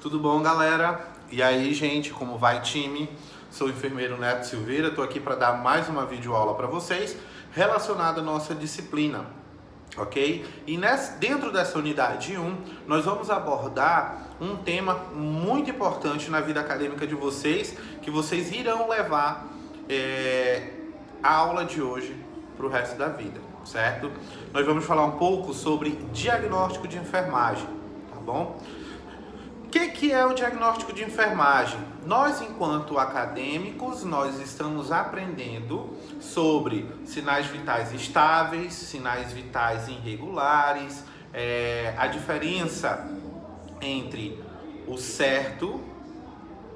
Tudo bom, galera? E aí, gente, como vai, time? Sou o enfermeiro Neto Silveira, estou aqui para dar mais uma videoaula para vocês relacionada à nossa disciplina, ok? E dentro dessa unidade 1, nós vamos abordar um tema muito importante na vida acadêmica de vocês, que vocês irão levar a aula de hoje para o resto da vida, certo? Nós vamos falar um pouco sobre diagnóstico de enfermagem, tá bom? O que é o diagnóstico de enfermagem? Nós, enquanto acadêmicos, nós estamos aprendendo sobre sinais vitais estáveis, sinais vitais irregulares, a diferença entre o certo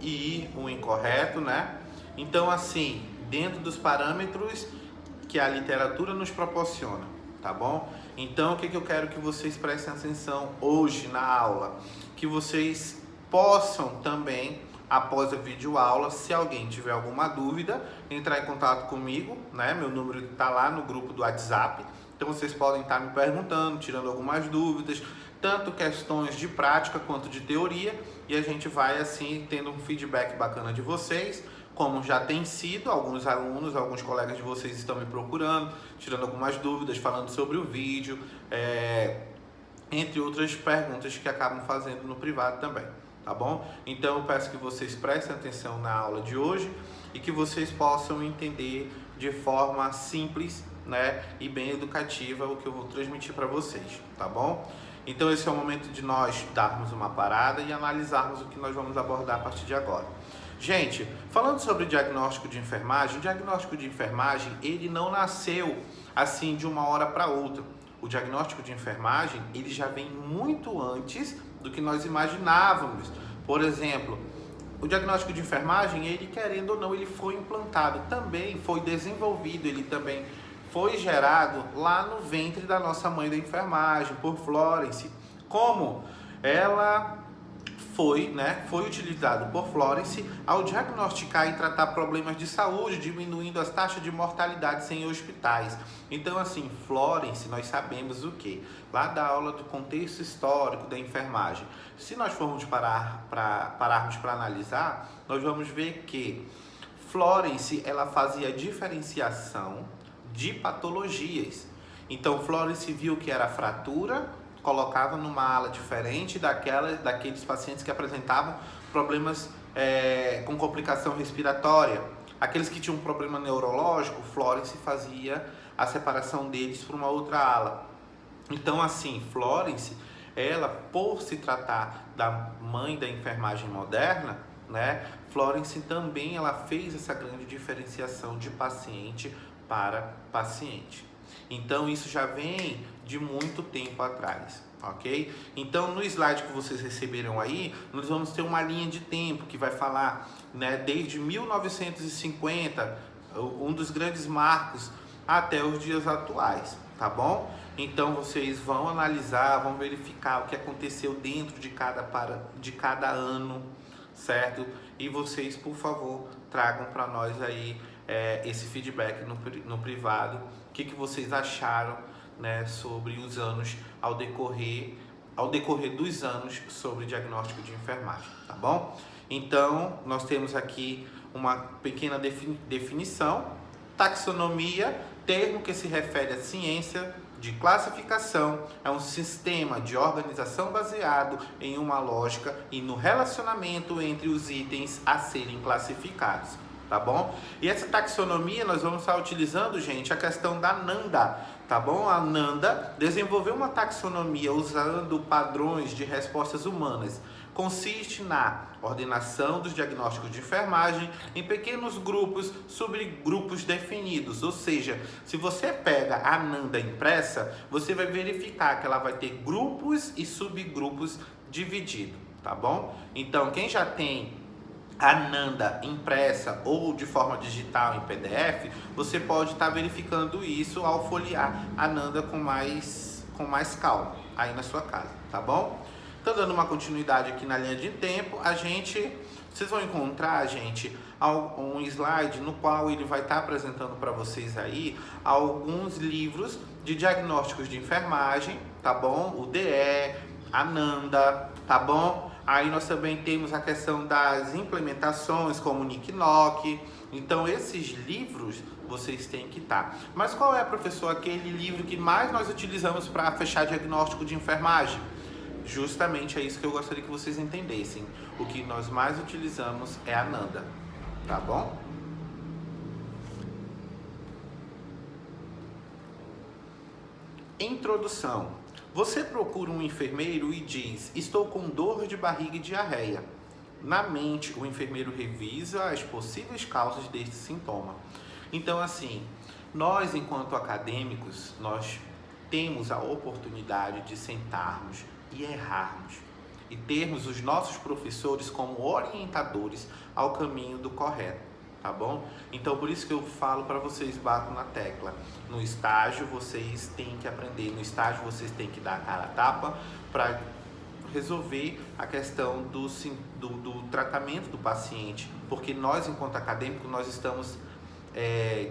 e o incorreto, né? Então, assim, dentro dos parâmetros que a literatura nos proporciona, tá bom? Então, o que eu quero que vocês prestem atenção hoje na aula? Que vocês possam também, após a videoaula, se alguém tiver alguma dúvida, entrar em contato comigo, né? Meu número está lá no grupo do WhatsApp, então vocês podem estar me perguntando, tirando algumas dúvidas, tanto questões de prática quanto de teoria, e a gente vai assim tendo um feedback bacana de vocês, como já tem sido. Alguns alunos, alguns colegas de vocês estão me procurando, tirando algumas dúvidas, falando sobre o vídeo, entre outras perguntas que acabam fazendo no privado também, tá bom? Então eu peço que vocês prestem atenção na aula de hoje e que vocês possam entender de forma simples, né, e bem educativa o que eu vou transmitir para vocês, tá bom? Então esse é o momento de nós darmos uma parada e analisarmos o que nós vamos abordar a partir de agora. Gente, falando sobre o diagnóstico de enfermagem, o diagnóstico de enfermagem, ele não nasceu assim de uma hora para outra. O diagnóstico de enfermagem, ele já vem muito antes do que nós imaginávamos. Por exemplo, o diagnóstico de enfermagem, ele querendo ou não, ele foi implantado, também foi desenvolvido, ele também foi gerado lá no ventre da nossa mãe da enfermagem, por Florence. Como ela foi utilizado por Florence ao diagnosticar e tratar problemas de saúde, diminuindo as taxas de mortalidade em hospitais. Então, assim, Florence, nós sabemos o quê? Lá da aula do contexto histórico da enfermagem. Se nós formos pararmos para analisar, nós vamos ver que Florence, ela fazia diferenciação de patologias. Então, Florence viu que era fratura, colocava numa ala diferente daqueles pacientes que apresentavam problemas com complicação respiratória. Aqueles que tinham um problema neurológico, Florence fazia a separação deles para uma outra ala. Então, assim, Florence, ela, por se tratar da mãe da enfermagem moderna, né, Florence também ela fez essa grande diferenciação de paciente para paciente. Então isso já vem de muito tempo atrás, ok? Então no slide que vocês receberam aí, nós vamos ter uma linha de tempo que vai falar, né, desde 1950, um dos grandes marcos, até os dias atuais, tá bom? Então vocês vão analisar, vão verificar o que aconteceu dentro de cada ano, certo? E vocês, por favor, tragam para nós aí esse feedback no privado. O que vocês acharam, né, sobre os anos ao decorrer dos anos sobre diagnóstico de enfermagem, tá bom? Então, nós temos aqui uma pequena definição. Taxonomia, termo que se refere à ciência de classificação, é um sistema de organização baseado em uma lógica e no relacionamento entre os itens a serem classificados, tá bom? E essa taxonomia nós vamos estar utilizando, gente, a questão da Nanda, tá bom? A Nanda desenvolveu uma taxonomia usando padrões de respostas humanas. Consiste na ordenação dos diagnósticos de enfermagem em pequenos grupos, subgrupos definidos. Ou seja, se você pega a Nanda impressa, você vai verificar que ela vai ter grupos e subgrupos divididos, tá bom? Então, quem já tem a Nanda impressa ou de forma digital em PDF, você pode estar verificando isso ao folhear a Nanda com mais calma aí na sua casa, tá bom? Então, dando uma continuidade aqui na linha de tempo, vocês vão encontrar, gente, um slide no qual ele vai estar apresentando para vocês aí alguns livros de diagnósticos de enfermagem, tá bom? O DE, a Nanda, tá bom? Aí nós também temos a questão das implementações, como o Nick Knock. Então esses livros vocês têm que estar. Mas qual é, professor, aquele livro que mais nós utilizamos para fechar diagnóstico de enfermagem? Justamente é isso que eu gostaria que vocês entendessem. O que nós mais utilizamos é a Nanda, tá bom? Introdução. Você procura um enfermeiro e diz: estou com dor de barriga e diarreia. Na mente, o enfermeiro revisa as possíveis causas deste sintoma. Então, assim, nós, enquanto acadêmicos, nós temos a oportunidade de sentarmos e errarmos e termos os nossos professores como orientadores ao caminho do correto, tá bom? Então, por isso que eu falo para vocês, bato na tecla. No estágio, vocês têm que aprender. No estágio, vocês têm que dar a cara a tapa para resolver a questão do tratamento do paciente, porque nós, enquanto acadêmicos, nós estamos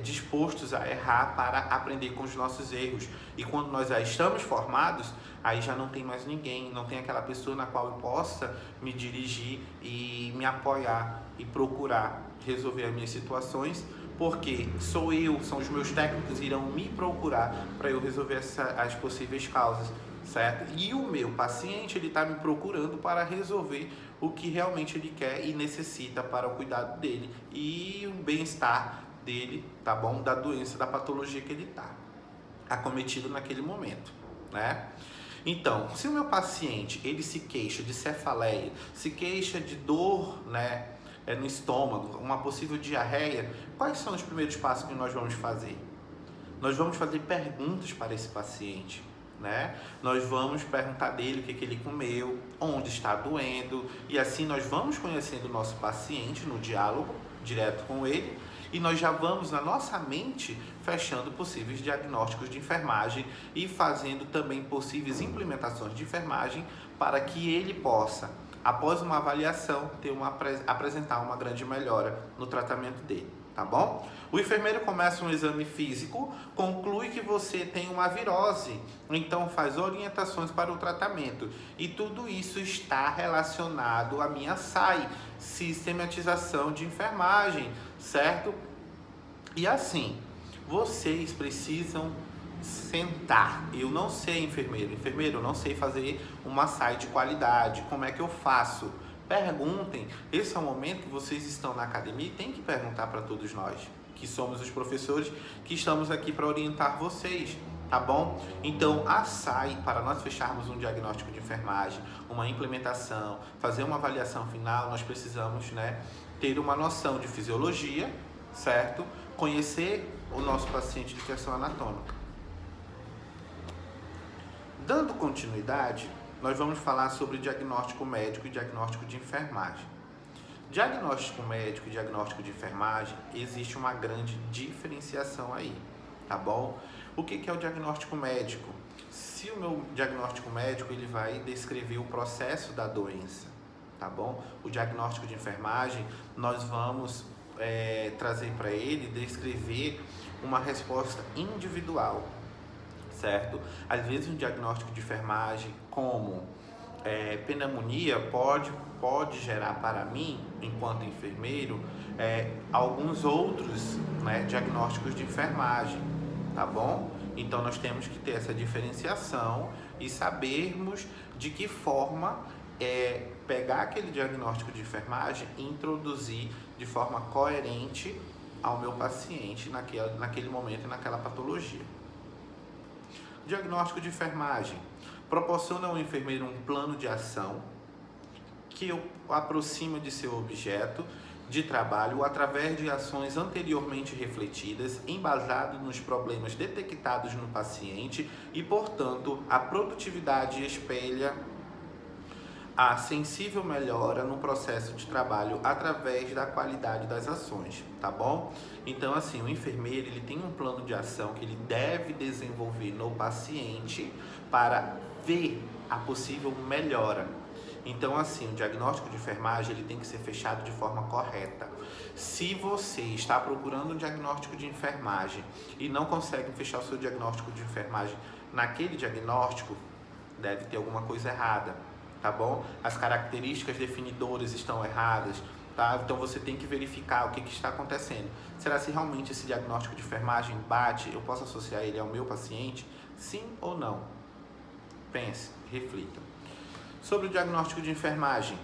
dispostos a errar para aprender com os nossos erros. E quando nós já estamos formados, aí já não tem mais ninguém, não tem aquela pessoa na qual eu possa me dirigir e me apoiar e procurar resolver as minhas situações, porque são os meus técnicos que irão me procurar para eu resolver as possíveis causas, certo? E o meu paciente, ele está me procurando para resolver o que realmente ele quer e necessita para o cuidado dele e o bem-estar dele, tá bom? Da doença, da patologia que ele está acometido naquele momento, né? Então, se o meu paciente, ele se queixa de cefaleia, se queixa de dor, né, no estômago, uma possível diarreia, quais são os primeiros passos que nós vamos fazer? Nós vamos fazer perguntas para esse paciente, né? Nós vamos perguntar dele o que ele comeu, onde está doendo, e assim nós vamos conhecendo o nosso paciente no diálogo direto com ele, e nós já vamos na nossa mente fechando possíveis diagnósticos de enfermagem e fazendo também possíveis implementações de enfermagem para que ele possa, após uma avaliação, apresentar uma grande melhora no tratamento dele, tá bom? O enfermeiro começa um exame físico, conclui que você tem uma virose, então faz orientações para o tratamento. E tudo isso está relacionado à minha SAI, sistematização de enfermagem, certo? E assim, vocês precisam sentar. Eu não sei, enfermeiro, eu não sei fazer uma SAI de qualidade. Como é que eu faço? Perguntem. Esse é o momento que vocês estão na academia e tem que perguntar para todos nós, que somos os professores que estamos aqui para orientar vocês, tá bom? Então, a SAI, para nós fecharmos um diagnóstico de enfermagem, uma implementação, fazer uma avaliação final, nós precisamos, né, ter uma noção de fisiologia, certo? Conhecer o nosso paciente de questão anatômica. Dando continuidade, nós vamos falar sobre diagnóstico médico e diagnóstico de enfermagem. Diagnóstico médico e diagnóstico de enfermagem, existe uma grande diferenciação aí, tá bom? O que é o diagnóstico médico? Se o meu diagnóstico médico, ele vai descrever o processo da doença, tá bom? O diagnóstico de enfermagem, nós vamos trazer para ele, descrever uma resposta individual, certo? Às vezes um diagnóstico de enfermagem como pneumonia pode gerar para mim, enquanto enfermeiro, alguns outros, né, diagnósticos de enfermagem, tá bom? Então nós temos que ter essa diferenciação e sabermos de que forma pegar aquele diagnóstico de enfermagem e introduzir de forma coerente ao meu paciente naquele momento e naquela patologia. Diagnóstico de enfermagem proporciona ao enfermeiro um plano de ação que o aproxima de seu objeto de trabalho através de ações anteriormente refletidas, embasado nos problemas detectados no paciente e, portanto, a produtividade espelha a sensível melhora no processo de trabalho através da qualidade das ações, tá bom? Então, assim, o enfermeiro, ele tem um plano de ação que ele deve desenvolver no paciente para ver a possível melhora. Então, assim, o diagnóstico de enfermagem, ele tem que ser fechado de forma correta. Se você está procurando um diagnóstico de enfermagem e não consegue fechar o seu diagnóstico de enfermagem naquele diagnóstico, deve ter alguma coisa errada. tá bom? As características definidoras estão erradas, tá? Então você tem que verificar o que está acontecendo. Será se realmente esse diagnóstico de enfermagem bate? Eu posso associar ele ao meu paciente? Sim ou não? Pense, reflita. Sobre o diagnóstico de enfermagem,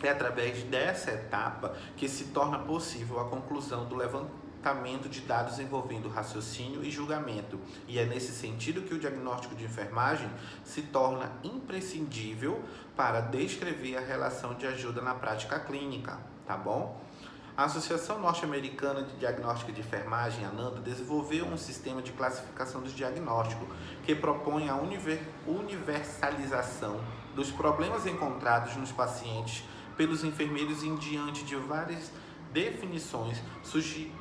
é através dessa etapa que se torna possível a conclusão do levantamento de dados envolvendo raciocínio e julgamento. E é nesse sentido que o diagnóstico de enfermagem se torna imprescindível para descrever a relação de ajuda na prática clínica, tá bom? A Associação Norte-Americana de Diagnóstico de Enfermagem, ANANDA, desenvolveu um sistema de classificação dos diagnósticos que propõe a universalização dos problemas encontrados nos pacientes pelos enfermeiros em diante de várias definições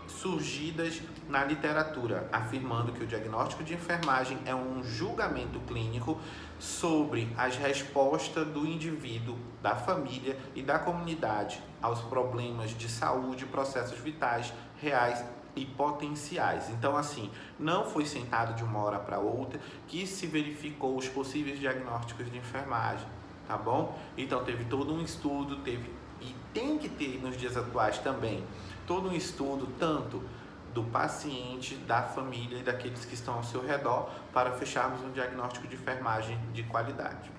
surgidas na literatura, afirmando que o diagnóstico de enfermagem é um julgamento clínico sobre as respostas do indivíduo, da família e da comunidade aos problemas de saúde e processos vitais reais e potenciais. Então, assim, não foi sentado de uma hora para outra que se verificou os possíveis diagnósticos de enfermagem, tá bom? Então, teve todo um estudo, e tem que ter nos dias atuais também todo um estudo, tanto do paciente, da família e daqueles que estão ao seu redor, para fecharmos um diagnóstico de enfermagem de qualidade.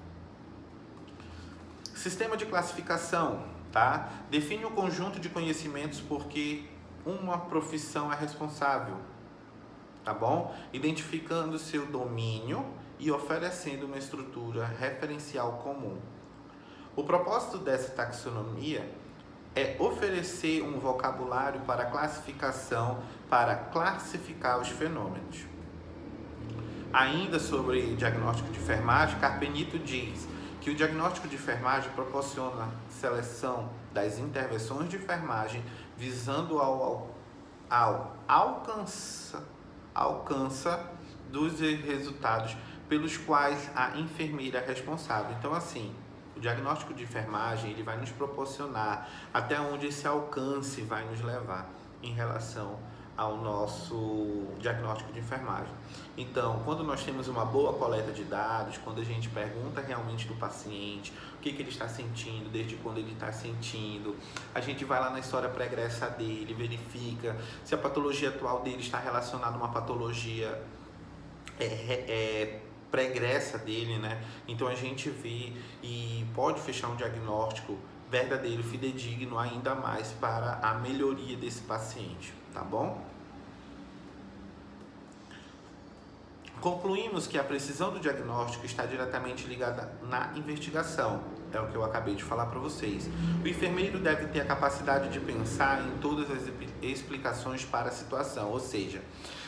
Sistema de classificação, tá? Define o conjunto de conhecimentos porque uma profissão é responsável, tá bom? Identificando seu domínio e oferecendo uma estrutura referencial comum. O propósito dessa taxonomia é oferecer um vocabulário para classificação, para classificar os fenômenos. Ainda sobre diagnóstico de enfermagem, Carpenito diz que o diagnóstico de enfermagem proporciona seleção das intervenções de enfermagem visando ao alcança dos resultados pelos quais a enfermeira é responsável. Então, assim, o diagnóstico de enfermagem ele vai nos proporcionar até onde esse alcance vai nos levar em relação ao nosso diagnóstico de enfermagem. Então, quando nós temos uma boa coleta de dados, quando a gente pergunta realmente do paciente o que ele está sentindo, desde quando ele está sentindo, a gente vai lá na história pregressa dele, verifica se a patologia atual dele está relacionada a uma patologia pregressa dele, né? Então a gente vê e pode fechar um diagnóstico verdadeiro, fidedigno ainda mais para a melhoria desse paciente, tá bom? Concluímos que a precisão do diagnóstico está diretamente ligada na investigação, é o que eu acabei de falar para vocês. O enfermeiro deve ter a capacidade de pensar em todas as explicações para a situação, ou seja,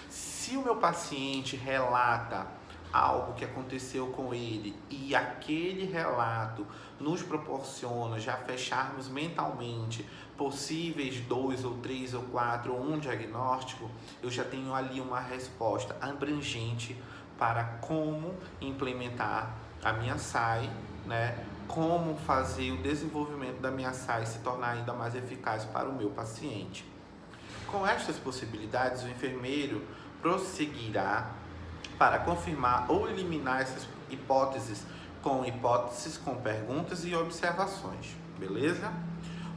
se o meu paciente relata algo que aconteceu com ele e aquele relato nos proporciona já fecharmos mentalmente possíveis 2 ou 3 ou 4 ou um diagnóstico, eu já tenho ali uma resposta abrangente para como implementar a minha SAI, né? Como fazer o desenvolvimento da minha SAI se tornar ainda mais eficaz para o meu paciente. Com estas possibilidades, o enfermeiro prosseguirá para confirmar ou eliminar essas hipóteses com perguntas e observações, beleza?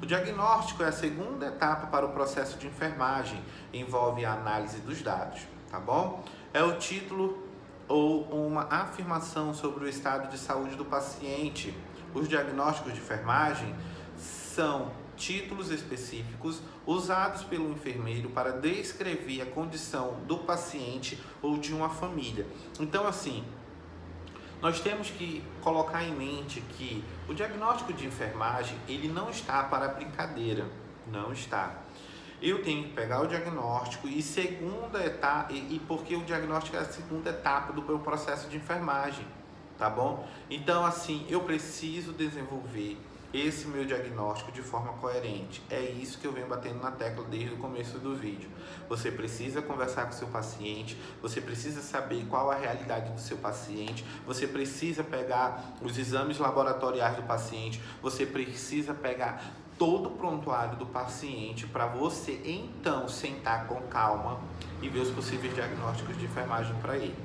O diagnóstico é a segunda etapa para o processo de enfermagem, envolve a análise dos dados, tá bom? É o título ou uma afirmação sobre o estado de saúde do paciente. Os diagnósticos de enfermagem são títulos específicos usados pelo enfermeiro para descrever a condição do paciente ou de uma família. Então, assim, nós temos que colocar em mente que o diagnóstico de enfermagem, ele não está para brincadeira, não está. Eu tenho que pegar o diagnóstico e segunda etapa, e porque o diagnóstico é a segunda etapa do meu processo de enfermagem, tá bom? Então, assim, eu preciso desenvolver esse meu diagnóstico de forma coerente. É isso que eu venho batendo na tecla desde o começo do vídeo. Você precisa conversar com o seu paciente, você precisa saber qual a realidade do seu paciente, você precisa pegar os exames laboratoriais do paciente, você precisa pegar todo o prontuário do paciente para você então sentar com calma e ver os possíveis diagnósticos de enfermagem para ele.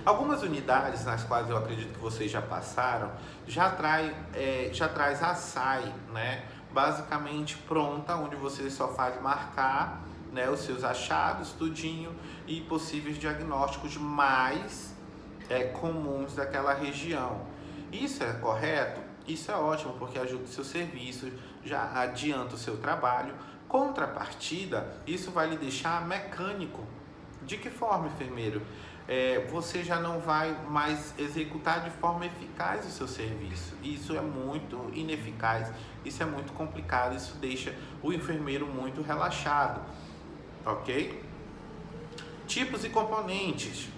Algumas unidades nas quais eu acredito que vocês já passaram, já traz a SAI, né? Basicamente pronta, onde você só faz marcar, né, os seus achados, tudinho, e possíveis diagnósticos mais comuns daquela região. Isso é correto? Isso é ótimo, porque ajuda o seu serviço, já adianta o seu trabalho. Contrapartida, isso vai lhe deixar mecânico. De que forma, enfermeiro? Você já não vai mais executar de forma eficaz o seu serviço. Isso é muito ineficaz, isso é muito complicado, isso deixa o enfermeiro muito relaxado, ok? Tipos e componentes.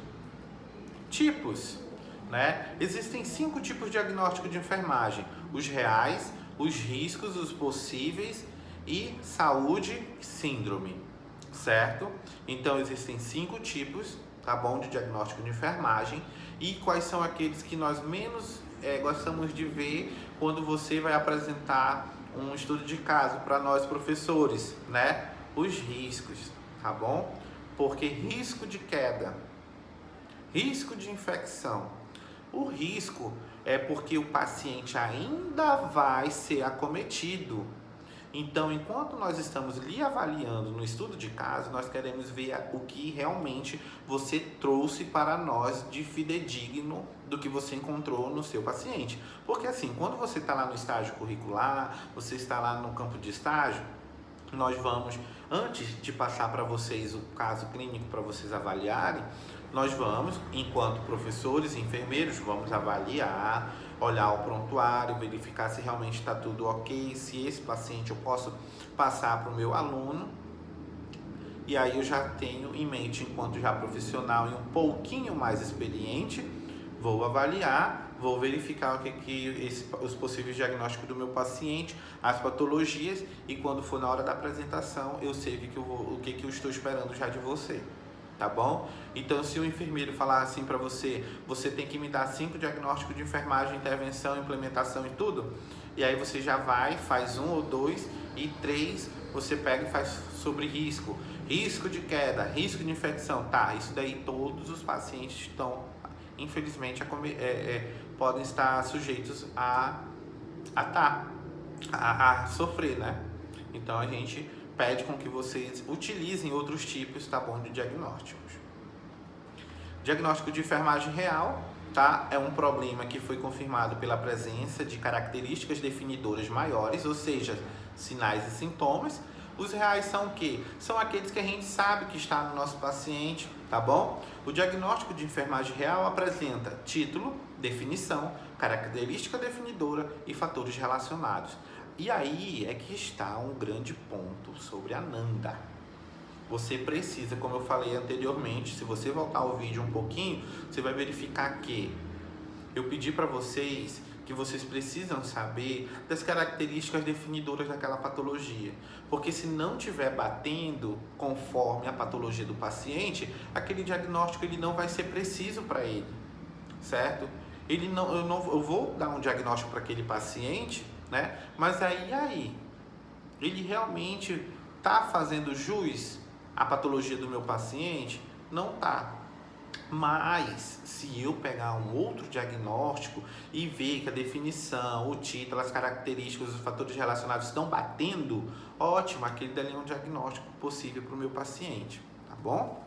Tipos, né? Existem 5 tipos de diagnóstico de enfermagem: os reais, os riscos, os possíveis e saúde e síndrome, certo? Então existem 5 tipos, tá bom, de diagnóstico de enfermagem. E quais são aqueles que nós menos gostamos de ver quando você vai apresentar um estudo de caso para nós professores, né? Os riscos, tá bom? Porque risco de queda, risco de infecção. O risco é porque o paciente ainda vai ser acometido. Então, enquanto nós estamos lhe avaliando no estudo de caso, nós queremos ver o que realmente você trouxe para nós de fidedigno do que você encontrou no seu paciente. Porque assim, quando você está lá no estágio curricular, você está lá no campo de estágio, nós vamos, antes de passar para vocês o caso clínico para vocês avaliarem, nós vamos, enquanto professores e enfermeiros, vamos avaliar, olhar o prontuário, verificar se realmente está tudo ok, se esse paciente eu posso passar para o meu aluno. E aí eu já tenho em mente, enquanto já profissional e um pouquinho mais experiente, vou avaliar, vou verificar os possíveis diagnósticos do meu paciente, as patologias, e quando for na hora da apresentação, eu sei o que eu estou esperando já de você. Tá bom? Então, se o enfermeiro falar assim para você, você tem que me dar 5 diagnósticos de enfermagem, intervenção, implementação e tudo, e aí você já vai, faz 1 ou 2, e 3 você pega e faz sobre risco de queda, risco de infecção. Tá, isso daí todos os pacientes estão, infelizmente, podem estar sujeitos a sofrer, né? Então a gente pede com que vocês utilizem outros tipos, tá bom, de diagnósticos. Diagnóstico de enfermagem real, tá? É um problema que foi confirmado pela presença de características definidoras maiores, ou seja, sinais e sintomas. Os reais são o quê? São aqueles que a gente sabe que está no nosso paciente, tá bom? O diagnóstico de enfermagem real apresenta título, definição, característica definidora e fatores relacionados. E aí é que está um grande ponto sobre a NANDA. Você precisa, como eu falei anteriormente, se você voltar o vídeo um pouquinho, você vai verificar que eu pedi para vocês que vocês precisam saber das características definidoras daquela patologia. Porque se não estiver batendo conforme a patologia do paciente, aquele diagnóstico ele não vai ser preciso para ele, certo? Eu vou dar um diagnóstico para aquele paciente, né? Mas aí, ele realmente está fazendo jus à patologia do meu paciente? Não está. Mas se eu pegar um outro diagnóstico e ver que a definição, o título, as características, os fatores relacionados estão batendo, ótimo, aquele dali é um diagnóstico possível para o meu paciente, tá bom?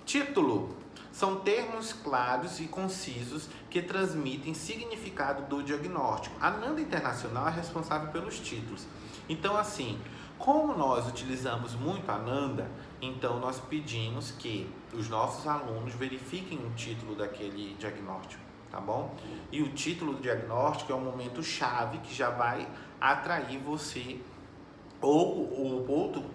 Título. São termos claros e concisos que transmitem significado do diagnóstico. A NANDA Internacional é responsável pelos títulos. Então, assim, como nós utilizamos muito a NANDA, então nós pedimos que os nossos alunos verifiquem o título daquele diagnóstico, tá bom? E o título do diagnóstico é um momento chave que já vai atrair você ou o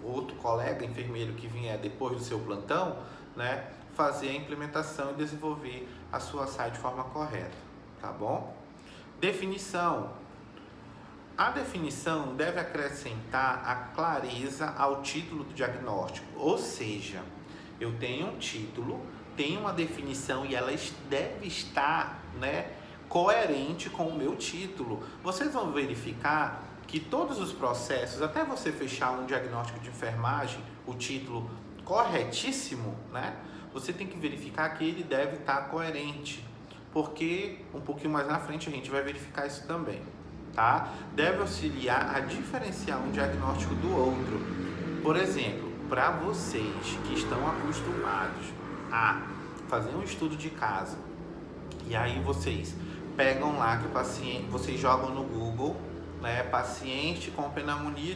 outro colega enfermeiro que vier depois do seu plantão, né? Fazer a implementação e desenvolver a sua SAI de forma correta, tá bom? Definição. A definição deve acrescentar a clareza ao título do diagnóstico, ou seja, eu tenho um título, tenho uma definição e ela deve estar, né, coerente com o meu título. Vocês vão verificar que todos os processos, até você fechar um diagnóstico de enfermagem, o título corretíssimo, né? você tem que verificar que ele deve estar coerente, porque um pouquinho mais na frente a gente vai verificar isso também, tá? Deve auxiliar a diferenciar um diagnóstico do outro. Por exemplo, para vocês que estão acostumados a fazer um estudo de caso, e aí vocês pegam lá que o paciente, vocês jogam no Google, né, paciente com pneumonia,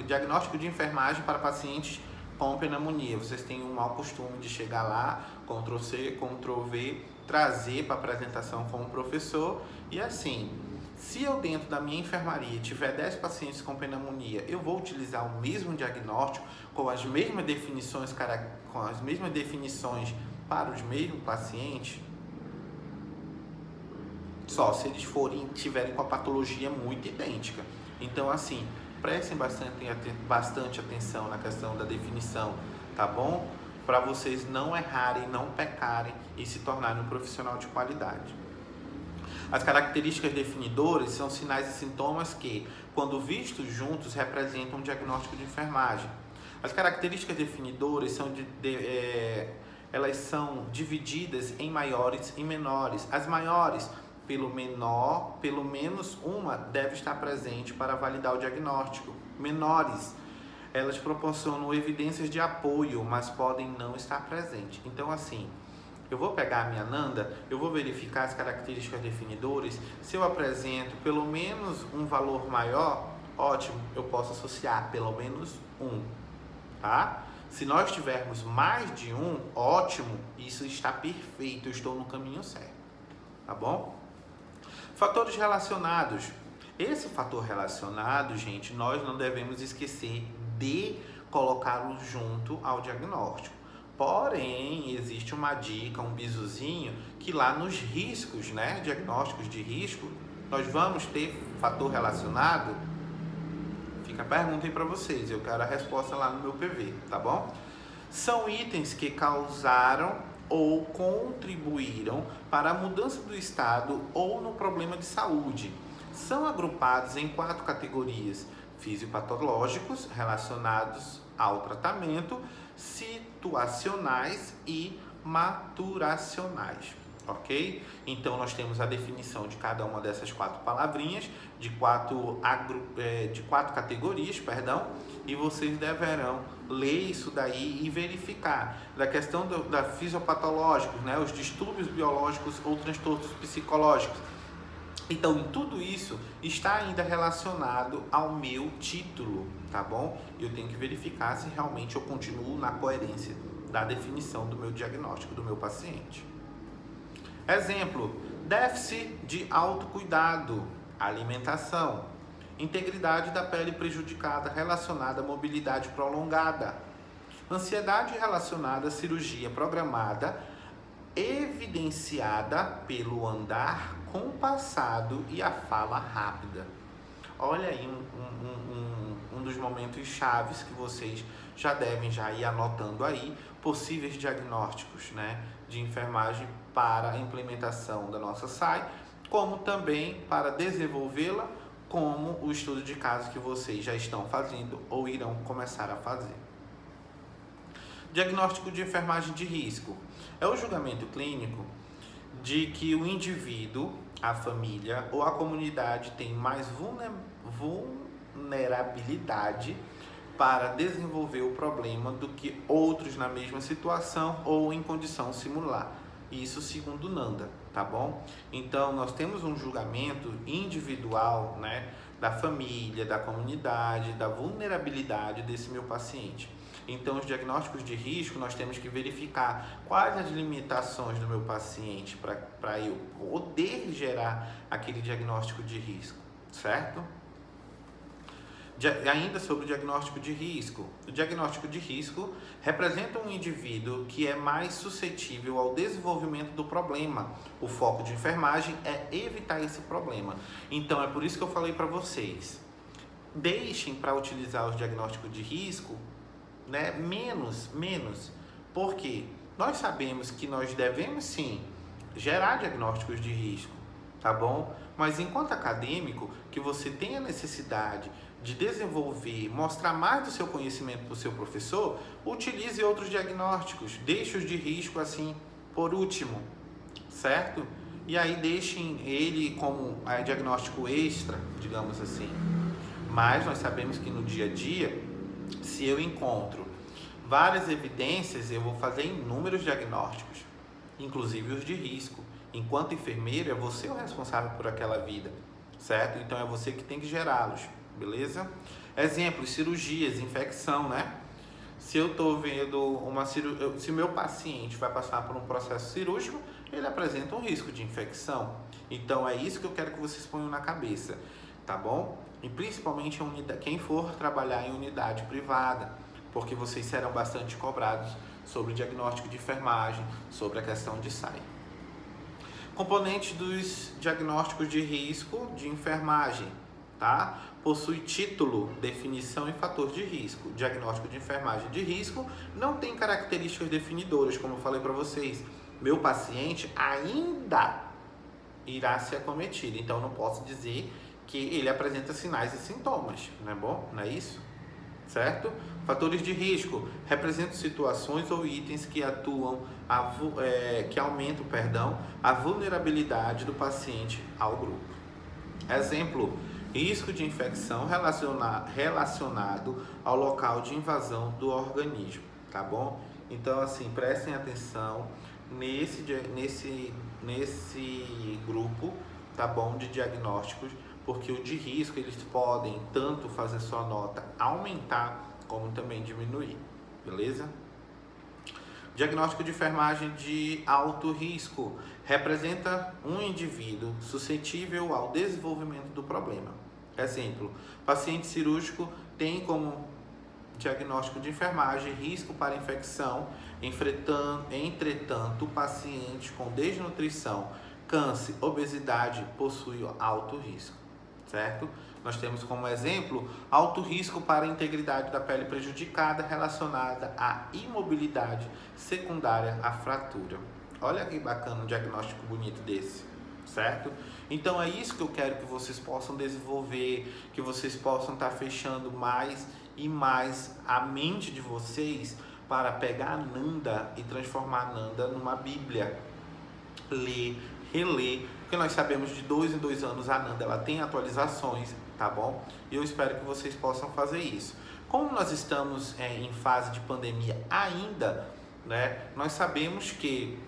diagnóstico de enfermagem para pacientes com pneumonia. Vocês têm um mau costume de chegar lá, Ctrl C, Ctrl V, trazer para apresentação com o professor, e assim, se eu dentro da minha enfermaria tiver 10 pacientes com pneumonia, eu vou utilizar o mesmo diagnóstico, com as mesmas definições para os mesmos pacientes? Só se eles tiverem com a patologia muito idêntica. Então, assim, prestem bastante atenção na questão da definição, tá bom? Para vocês não errarem, não pecarem e se tornarem um profissional de qualidade. As características definidoras são sinais e sintomas que, quando vistos juntos, representam um diagnóstico de enfermagem. As características definidoras elas são divididas em maiores e menores. As maiores, pelo menos uma deve estar presente para validar o diagnóstico. Menores, elas proporcionam evidências de apoio, mas podem não estar presentes. Então, assim, eu vou pegar a minha Nanda, eu vou verificar as características definidoras. Se eu apresento pelo menos um valor maior, ótimo, eu posso associar pelo menos um, tá? Se nós tivermos mais de um, ótimo, isso está perfeito, eu estou no caminho certo, tá bom? Fatores relacionados. Esse fator relacionado, gente, nós não devemos esquecer de colocá-lo junto ao diagnóstico. Porém, existe uma dica, um bizuzinho, que lá nos riscos, né, diagnósticos de risco, nós vamos ter fator relacionado. Fica a pergunta aí para vocês, eu quero a resposta lá no meu PV, tá bom? São itens que causaram ou contribuíram para a mudança do estado ou no problema de saúde. São agrupados em 4 categorias: fisiopatológicos, relacionados ao tratamento, situacionais e maturacionais, ok? Então nós temos a definição de cada uma dessas 4 palavrinhas, de quatro categorias, e vocês deverão ler isso daí e verificar da questão da fisiopatológicos, né, os distúrbios biológicos ou transtornos psicológicos. Então, tudo isso está ainda relacionado ao meu título, tá bom? Eu tenho que verificar se realmente eu continuo na coerência da definição do meu diagnóstico do meu paciente. Exemplo: déficit de autocuidado, alimentação, integridade da pele prejudicada relacionada à mobilidade prolongada, ansiedade relacionada à cirurgia programada, evidenciada pelo andar compassado e a fala rápida. Olha aí um dos momentos chaves que vocês já devem ir anotando aí, possíveis diagnósticos, né, de enfermagem para a implementação da nossa SAI, como também para desenvolvê-la, como o estudo de caso que vocês já estão fazendo ou irão começar a fazer. Diagnóstico de enfermagem de risco é o julgamento clínico de que o indivíduo, a família ou a comunidade tem mais vulnerabilidade para desenvolver o problema do que outros na mesma situação ou em condição similar. Isso segundo Nanda, tá bom? Então, nós temos um julgamento individual, né, da família, da comunidade, da vulnerabilidade desse meu paciente. Então, os diagnósticos de risco, nós temos que verificar quais as limitações do meu paciente para eu poder gerar aquele diagnóstico de risco, certo? Ainda sobre o diagnóstico de risco. O diagnóstico de risco representa um indivíduo que é mais suscetível ao desenvolvimento do problema. O foco de enfermagem é evitar esse problema. Então, é por isso que eu falei para vocês, deixem para utilizar os diagnósticos de risco, né, menos, porque nós sabemos que nós devemos sim gerar diagnósticos de risco, tá bom? Mas enquanto acadêmico, que você tem a necessidade de desenvolver, mostrar mais do seu conhecimento para o seu professor, utilize outros diagnósticos, deixe os de risco assim por último, certo? E aí deixem ele como diagnóstico extra, digamos assim. Mas nós sabemos que no dia a dia, se eu encontro várias evidências, eu vou fazer inúmeros diagnósticos, inclusive os de risco. Enquanto enfermeiro, é você o responsável por aquela vida, certo? Então é você que tem que gerá-los, beleza? Exemplos, cirurgias, infecção, né? Se eu estou vendo uma cirurgia, se o meu paciente vai passar por um processo cirúrgico, ele apresenta um risco de infecção. Então é isso que eu quero que vocês ponham na cabeça, tá bom? E principalmente quem for trabalhar em unidade privada, porque vocês serão bastante cobrados sobre o diagnóstico de enfermagem, sobre a questão de SAI. Componentes dos diagnósticos de risco de enfermagem, tá? Possui título, definição e fator de risco. Diagnóstico de enfermagem de risco não tem características definidoras, como eu falei para vocês. Meu paciente ainda irá ser acometido, então não posso dizer que ele apresenta sinais e sintomas, não é bom? Não é isso? Certo? Fatores de risco representam situações ou itens que aumentam, a vulnerabilidade do paciente ao grupo. Exemplo, risco de infecção relacionado ao local de invasão do organismo, tá bom? Então, assim, prestem atenção nesse grupo, tá bom, de diagnósticos, porque o de risco eles podem tanto fazer sua nota aumentar como também diminuir, beleza? Diagnóstico de enfermagem de alto risco representa um indivíduo suscetível ao desenvolvimento do problema. Exemplo, paciente cirúrgico tem como diagnóstico de enfermagem risco para infecção, entretanto, paciente com desnutrição, câncer, obesidade possui alto risco, certo? Nós temos como exemplo alto risco para a integridade da pele prejudicada relacionada à imobilidade secundária à fratura. Olha que bacana um diagnóstico bonito desse, certo? Então é isso que eu quero que vocês possam desenvolver, que vocês possam estar fechando mais e mais a mente de vocês para pegar a Nanda e transformar a Nanda numa Bíblia. Ler, reler, porque nós sabemos de 2 em 2 anos a Nanda ela tem atualizações, tá bom? E eu espero que vocês possam fazer isso. Como nós estamos em fase de pandemia ainda, né? Nós sabemos que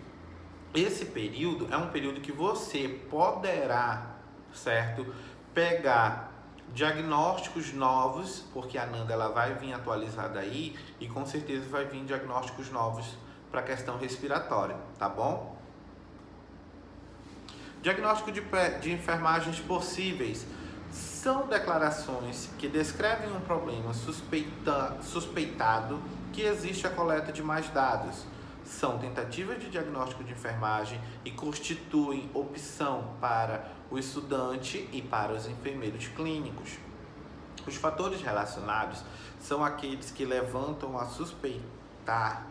esse período é um período que você poderá, certo? Pegar diagnósticos novos, porque a Nanda ela vai vir atualizada aí e com certeza vai vir diagnósticos novos para a questão respiratória, tá bom? Diagnóstico de enfermagens possíveis são declarações que descrevem um problema suspeitado que existe a coleta de mais dados. São tentativas de diagnóstico de enfermagem e constituem opção para o estudante e para os enfermeiros clínicos. Os fatores relacionados são aqueles que levantam a suspeitar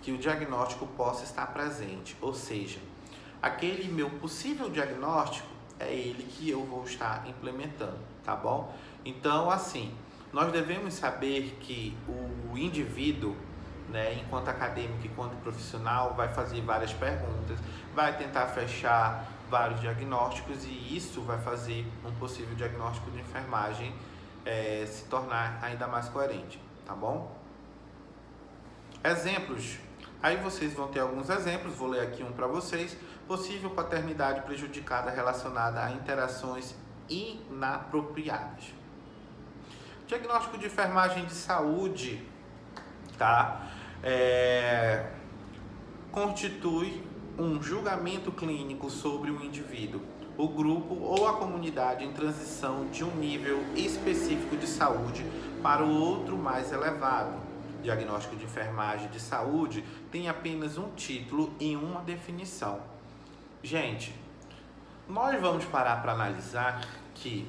que o diagnóstico possa estar presente, ou seja, aquele meu possível diagnóstico é ele que eu vou estar implementando, tá bom? Então, assim, nós devemos saber que o indivíduo, né, enquanto acadêmico, enquanto profissional, vai fazer várias perguntas, vai tentar fechar vários diagnósticos e isso vai fazer um possível diagnóstico de enfermagem se tornar ainda mais coerente, tá bom? Exemplos. Aí vocês vão ter alguns exemplos, vou ler aqui um para vocês. Possível paternidade prejudicada relacionada a interações inapropriadas. Diagnóstico de enfermagem de saúde, tá? Constitui um julgamento clínico sobre o indivíduo, o grupo ou a comunidade em transição de um nível específico de saúde para o outro mais elevado. Diagnóstico de enfermagem de saúde tem apenas um título e uma definição. Gente, nós vamos parar para analisar que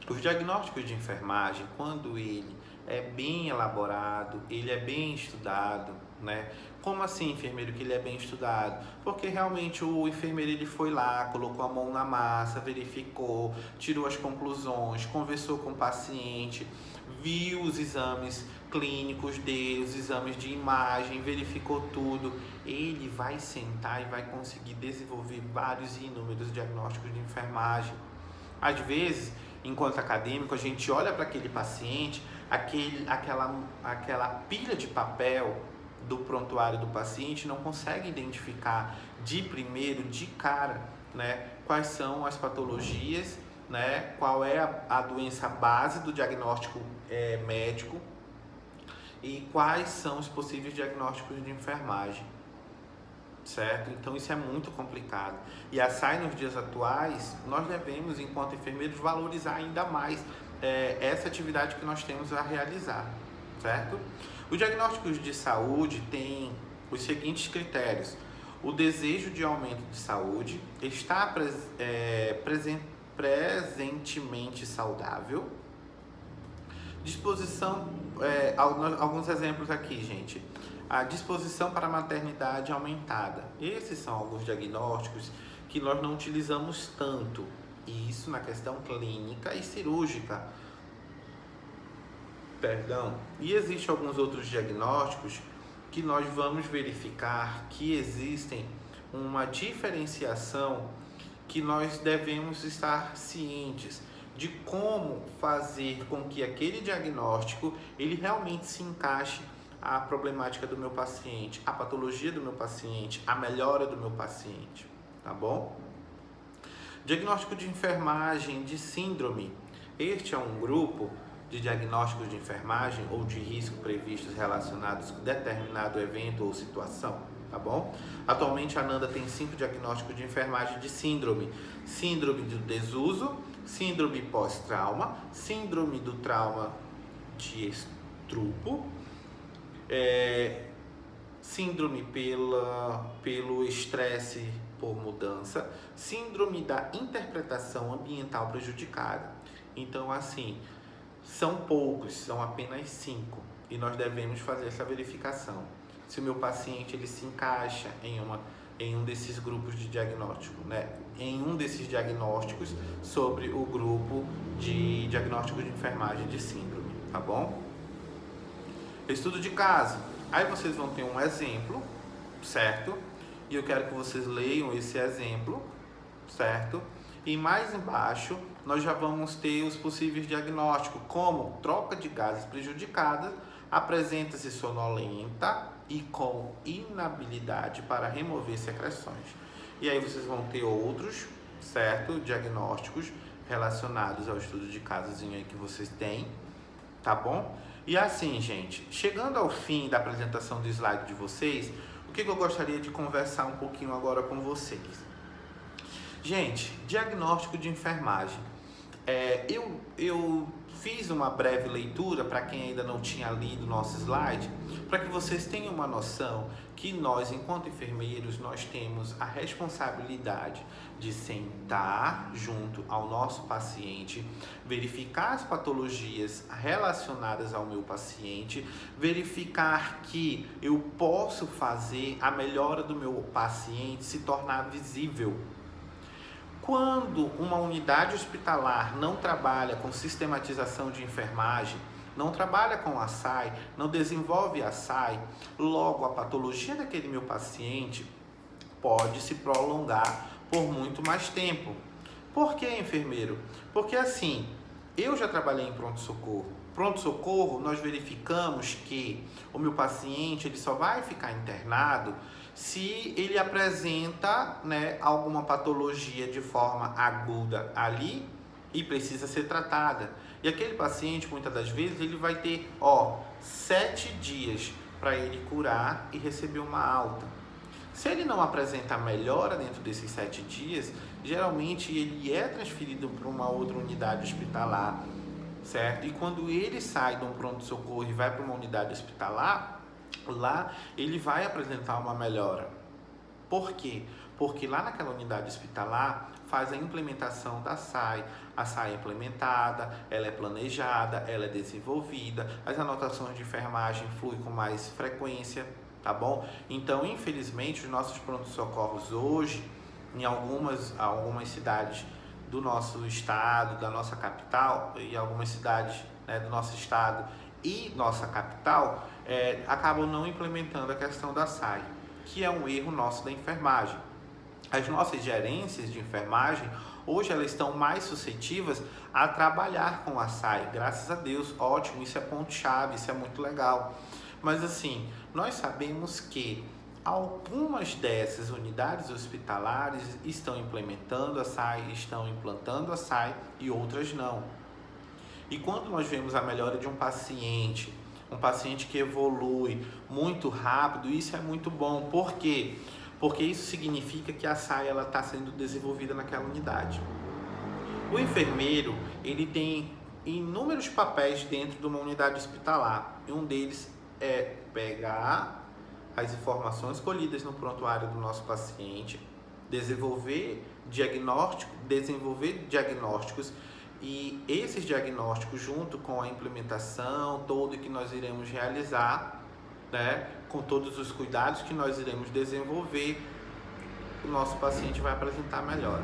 Os diagnósticos de enfermagem, quando ele é bem elaborado, ele é bem estudado, né? Como assim, enfermeiro, que ele é bem estudado? Porque realmente o enfermeiro ele foi lá, colocou a mão na massa, verificou, tirou as conclusões, conversou com o paciente, viu os exames clínicos dele, os exames de imagem, verificou tudo. Ele vai sentar e vai conseguir desenvolver vários e inúmeros diagnósticos de enfermagem. Às vezes, enquanto acadêmico, a gente olha para aquele paciente, aquela pilha de papel do prontuário do paciente, não consegue identificar de primeiro, de cara, né, quais são as patologias, né, qual é a doença base do diagnóstico médico e quais são os possíveis diagnósticos de enfermagem. Certo? Então isso é muito complicado. E a SAI nos dias atuais, nós devemos, enquanto enfermeiros, valorizar ainda mais essa atividade que nós temos a realizar, certo? Os diagnósticos de saúde têm os seguintes critérios: o desejo de aumento de saúde, estar presentemente saudável, disposição, alguns exemplos aqui, gente. A disposição para a maternidade aumentada. Esses são alguns diagnósticos que nós não utilizamos tanto. Isso na questão clínica e cirúrgica. Perdão. E existem alguns outros diagnósticos que nós vamos verificar que existem uma diferenciação que nós devemos estar cientes de como fazer com que aquele diagnóstico ele realmente se encaixe a problemática do meu paciente, a patologia do meu paciente, a melhora do meu paciente, tá bom? Diagnóstico de enfermagem de síndrome. Este é um grupo de diagnósticos de enfermagem ou de risco previstos relacionados com determinado evento ou situação, tá bom? Atualmente a ANANDA tem 5 diagnósticos de enfermagem de síndrome. Síndrome do desuso, síndrome pós-trauma, síndrome do trauma de estrupo, síndrome pelo estresse por mudança, síndrome da interpretação ambiental prejudicada. Então, assim, são poucos, são apenas 5 e nós devemos fazer essa verificação. Se o meu paciente ele se encaixa em um desses grupos de diagnóstico, né? Em um desses diagnósticos sobre o grupo de diagnóstico de enfermagem de síndrome, tá bom? Estudo de caso. Aí vocês vão ter um exemplo, certo? E eu quero que vocês leiam esse exemplo, certo? E mais embaixo nós já vamos ter os possíveis diagnósticos, como troca de gases prejudicada, apresenta-se sonolenta e com inabilidade para remover secreções. E aí vocês vão ter outros, certo? Diagnósticos relacionados ao estudo de casozinho aí que vocês têm, tá bom? E assim, gente, chegando ao fim da apresentação do slide de vocês, o que eu gostaria de conversar um pouquinho agora com vocês? Gente, diagnóstico de enfermagem. Eu fiz uma breve leitura para quem ainda não tinha lido nosso slide, para que vocês tenham uma noção que nós, enquanto enfermeiros, nós temos a responsabilidade de sentar junto ao nosso paciente, verificar as patologias relacionadas ao meu paciente, verificar que eu posso fazer a melhora do meu paciente se tornar visível. Quando uma unidade hospitalar não trabalha com sistematização de enfermagem, não trabalha com a SAI, não desenvolve a SAI, logo a patologia daquele meu paciente pode se prolongar por muito mais tempo. Por que, enfermeiro? Porque assim, eu já trabalhei em pronto-socorro. Pronto-socorro, nós verificamos que o meu paciente ele só vai ficar internado se ele apresenta, né, alguma patologia de forma aguda ali e precisa ser tratada. E aquele paciente, muitas das vezes, ele vai ter 7 dias para ele curar e receber uma alta. Se ele não apresenta melhora dentro desses 7 dias, geralmente ele é transferido para uma outra unidade hospitalar, certo? E quando ele sai de um pronto-socorro e vai para uma unidade hospitalar, lá ele vai apresentar uma melhora. Por quê? Porque lá naquela unidade hospitalar faz a implementação da SAI. A SAI é implementada, ela é planejada, ela é desenvolvida, as anotações de enfermagem fluem com mais frequência, tá bom? Então, infelizmente, os nossos prontos-socorros hoje, em algumas cidades do nosso estado, da nossa capital, e algumas cidades, né, do nosso estado e nossa capital, acabam não implementando a questão da SAI, que é um erro nosso da enfermagem. As nossas gerências de enfermagem, hoje elas estão mais suscetíveis a trabalhar com a SAI, graças a Deus, ótimo, isso é ponto-chave, isso é muito legal. Mas assim, nós sabemos que algumas dessas unidades hospitalares estão implementando a SAI, estão implantando a SAI e outras não. E quando nós vemos a melhora de um paciente que evolui muito rápido, isso é muito bom. Por quê? Porque isso significa que a SAI está sendo desenvolvida naquela unidade. O enfermeiro, ele tem inúmeros papéis dentro de uma unidade hospitalar. E um deles é pegar as informações colhidas no prontuário do nosso paciente, desenvolver diagnósticos, e esses diagnósticos, junto com a implementação toda que nós iremos realizar, né, com todos os cuidados que nós iremos desenvolver, o nosso paciente vai apresentar melhora,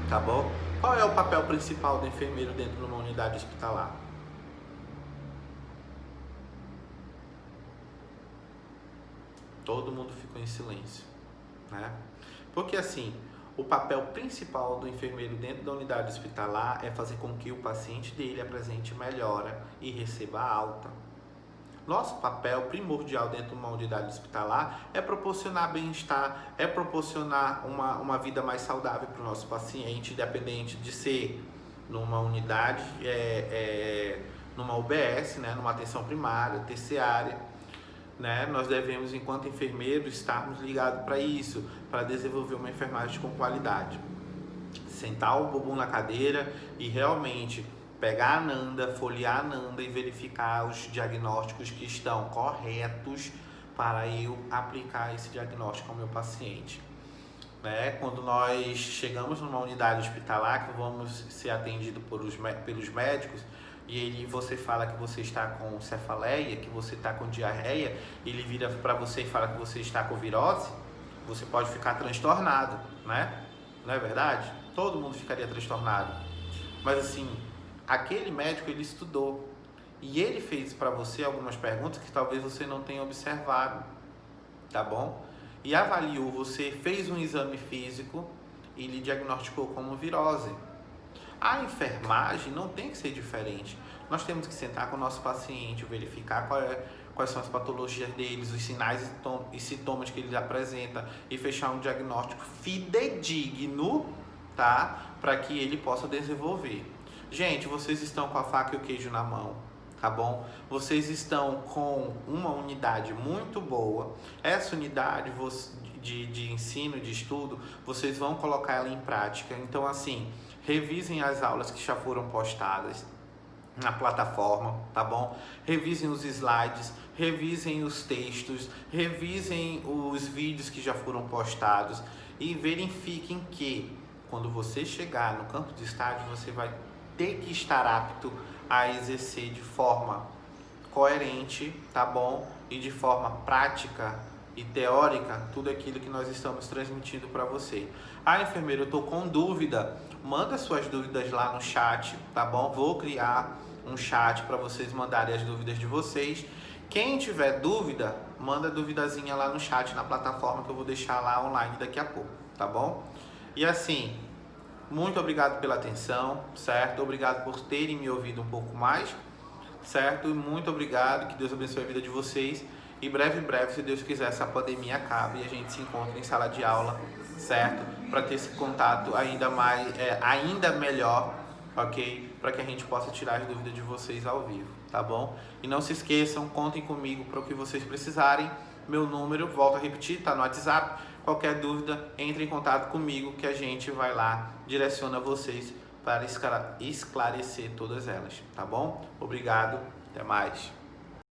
tá bom? Qual é o papel principal do enfermeiro dentro de uma unidade hospitalar? Todo mundo ficou em silêncio, né? Porque assim, o papel principal do enfermeiro dentro da unidade hospitalar é fazer com que o paciente dele apresente melhora e receba alta. Nosso papel primordial dentro de uma unidade hospitalar é proporcionar bem-estar, é proporcionar uma vida mais saudável para o nosso paciente, independente de ser numa unidade, numa UBS, né, numa atenção primária, terciária, né? Nós devemos, enquanto enfermeiros, estarmos ligados para isso, para desenvolver uma enfermagem com qualidade. Sentar o bumbum na cadeira e realmente pegar a Ananda, folhear a Ananda e verificar os diagnósticos que estão corretos para eu aplicar esse diagnóstico ao meu paciente. Né? Quando nós chegamos numa unidade hospitalar, que vamos ser atendidos pelos médicos, e você fala que você está com cefaleia, que você está com diarreia, ele vira para você e fala que você está com virose, você pode ficar transtornado, né? Não é verdade? Todo mundo ficaria transtornado. Mas assim, aquele médico, ele estudou e ele fez para você algumas perguntas que talvez você não tenha observado, tá bom? E avaliou, você fez um exame físico e lhe diagnosticou como virose. A enfermagem não tem que ser diferente. Nós temos que sentar com o nosso paciente, verificar quais são as patologias deles, os sinais e sintomas que ele apresenta e fechar um diagnóstico fidedigno, tá? Para que ele possa desenvolver. Gente, vocês estão com a faca e o queijo na mão, tá bom? Vocês estão com uma unidade muito boa. Essa unidade de ensino, de estudo, vocês vão colocar ela em prática. Então, assim, revisem as aulas que já foram postadas na plataforma, tá bom? Revisem os slides, revisem os textos, revisem os vídeos que já foram postados e verifiquem que quando você chegar no campo de estágio, você vai ter que estar apto a exercer de forma coerente, tá bom? E de forma prática e teórica, tudo aquilo que nós estamos transmitindo para você. Ah, enfermeiro, eu tô com dúvida. Manda suas dúvidas lá no chat, tá bom? Vou criar um chat para vocês mandarem as dúvidas de vocês. Quem tiver dúvida, manda duvidazinha lá no chat, na plataforma que eu vou deixar lá online daqui a pouco, tá bom? E assim, muito obrigado pela atenção, certo? Obrigado por terem me ouvido um pouco mais, certo? E muito obrigado, que Deus abençoe a vida de vocês. E breve, se Deus quiser, essa pandemia acabe e a gente se encontra em sala de aula, certo? Para ter esse contato ainda melhor, ok? Para que a gente possa tirar as dúvidas de vocês ao vivo, tá bom? E não se esqueçam, contem comigo para o que vocês precisarem. Meu número, volto a repetir, tá no WhatsApp. Qualquer dúvida, entre em contato comigo que a gente vai lá, direciona vocês para esclarecer todas elas, tá bom? Obrigado, até mais.